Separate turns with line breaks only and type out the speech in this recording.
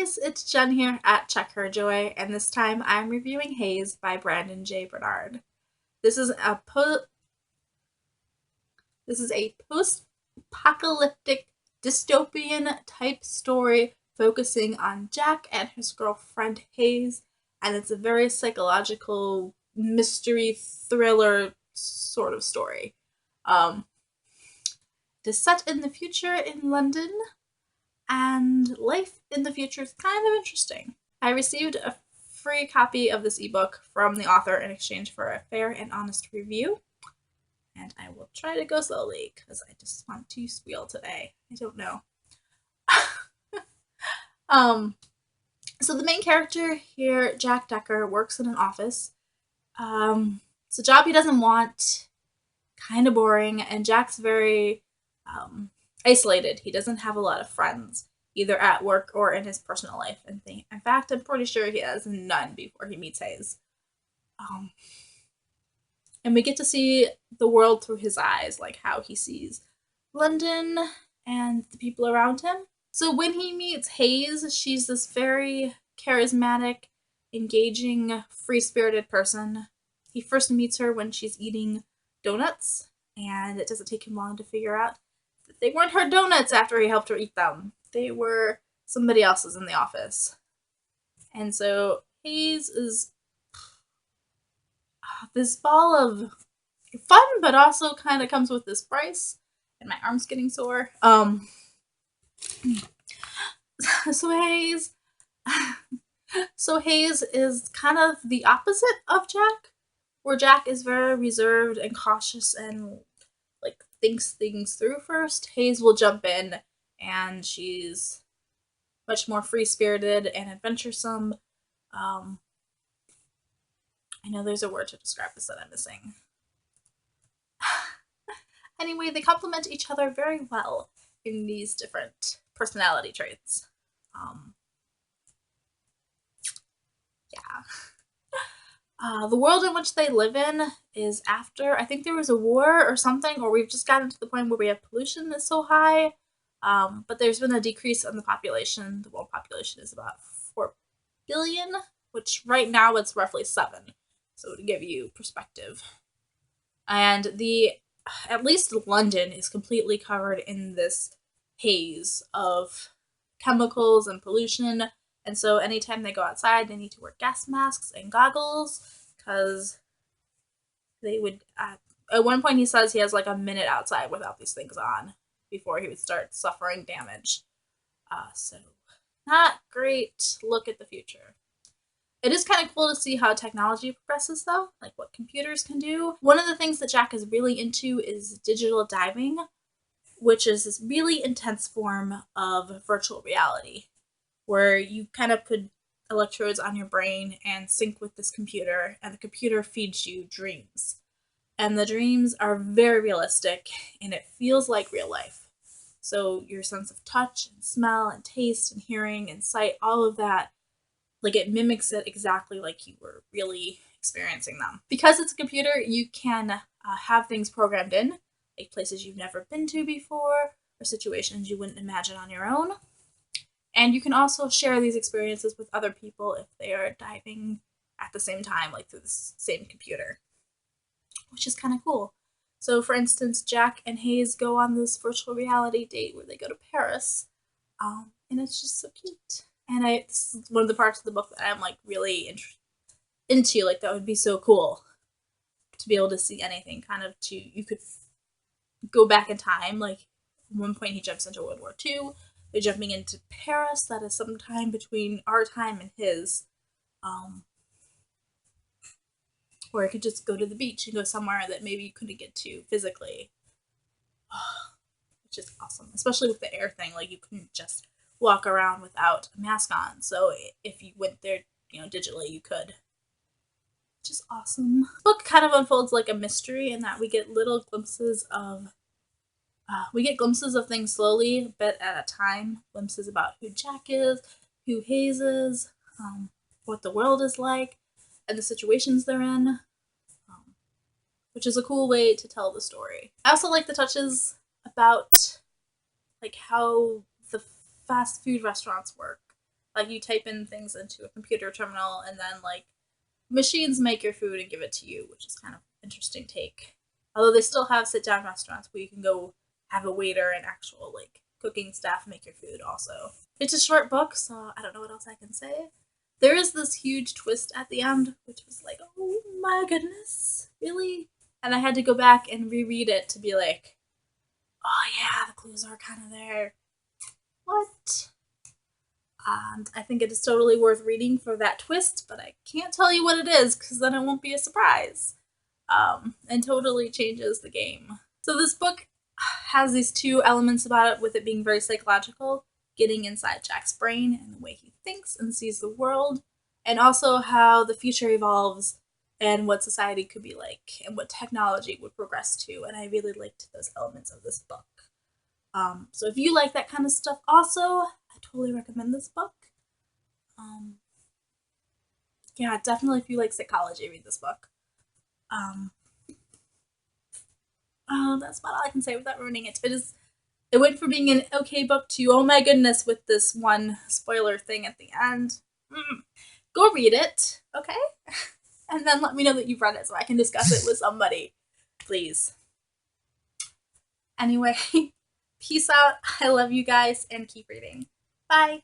guys, it's Jen here at Check Her Joy, and this time I'm reviewing Haze by Brandon J Barnard. This is a post-apocalyptic dystopian type story focusing on Jack and his girlfriend Haze, and it's a very psychological mystery thriller sort of story. It is set in the future in London, and life in the future is kind of interesting. I received a free copy of this ebook from the author in exchange for a fair and honest review, and I will try to go slowly because I just want to squeal today. I don't know. So the main character here, Jack Decker, works in an office. It's a job he doesn't want, kind of boring, and Jack's very isolated. He doesn't have a lot of friends, either at work or in his personal life. In fact, I'm pretty sure he has none before he meets Haze. And we get to see the world through his eyes, like how he sees London and the people around him. So when he meets Haze, she's this very charismatic, engaging, free-spirited person. He first meets her when she's eating donuts, and it doesn't take him long to figure out that they weren't her donuts after he helped her eat them. They were somebody else's in the office. And so Haze is this ball of fun, but also kind of comes with this price. And my arm's getting sore. So Haze is kind of the opposite of Jack, where Jack is very reserved and cautious and like thinks things through first. Haze will jump in, and she's much more free-spirited and adventuresome. I know there's a word to describe this that I'm missing. Anyway, they complement each other very well in these different personality traits. The world in which they live in is after, I think there was a war or something, or we've just gotten to the point where we have pollution that's so high. But there's been a decrease in the population. The world population is about 4 billion, which right now it's roughly 7. So to give you perspective. And at least London is completely covered in this haze of chemicals and pollution. And so anytime they go outside, they need to wear gas masks and goggles, because they would, at one point he says he has like a minute outside without these things on before he would start suffering damage. So not great look at the future. It is kind of cool to see how technology progresses though, like what computers can do. One of the things that Jack is really into is digital diving, which is this really intense form of virtual reality, where you kind of put electrodes on your brain and sync with this computer, and the computer feeds you dreams. And the dreams are very realistic, and it feels like real life. So your sense of touch and smell and taste and hearing and sight, all of that, like it mimics it exactly like you were really experiencing them. Because it's a computer, you can have things programmed in, like places you've never been to before, or situations you wouldn't imagine on your own. And you can also share these experiences with other people if they are diving at the same time, like through the same computer, which is kind of cool. So for instance, Jack and Haze go on this virtual reality date where they go to Paris, and it's just so cute. And this is one of the parts of the book that I'm like really into, like that would be so cool to be able to see anything kind of you could go back in time. Like at one point he jumps into World War II, they're jumping into Paris, that is sometime between our time and his. Or you could just go to the beach and go somewhere that maybe you couldn't get to physically. Which is awesome, especially with the air thing, like you couldn't just walk around without a mask on. So if you went there, digitally, you could. Which is awesome. The book kind of unfolds like a mystery in that we get little glimpses of things slowly, a bit at a time. Glimpses about who Jack is, who Haze is, what the world is like, and the situations they're in, which is a cool way to tell the story. I also like the touches about like how the fast food restaurants work. Like you type in things into a computer terminal and then like machines make your food and give it to you, which is kind of interesting take. Although they still have sit down restaurants where you can go have a waiter and actual like cooking staff make your food also. It's a short book, so I don't know what else I can say. There is this huge twist at the end, which was like, oh my goodness, really? And I had to go back and reread it to be like, oh yeah, the clues are kind of there. What? And I think it is totally worth reading for that twist, but I can't tell you what it is because then it won't be a surprise. And totally changes the game. So this book has these two elements about it, with it being very psychological, getting inside Jack's brain and the way he thinks and sees the world, and also how the future evolves and what society could be like and what technology would progress to. And I really liked those elements of this book. So if you like that kind of stuff also, I totally recommend this book. Yeah, definitely if you like psychology, read this book. Um, that's about all I can say without ruining it. It went from being an okay book to, oh my goodness, with this one spoiler thing at the end. Go read it, okay? And then let me know that you've read it so I can discuss it with somebody, please. Anyway, peace out. I love you guys and keep reading. Bye.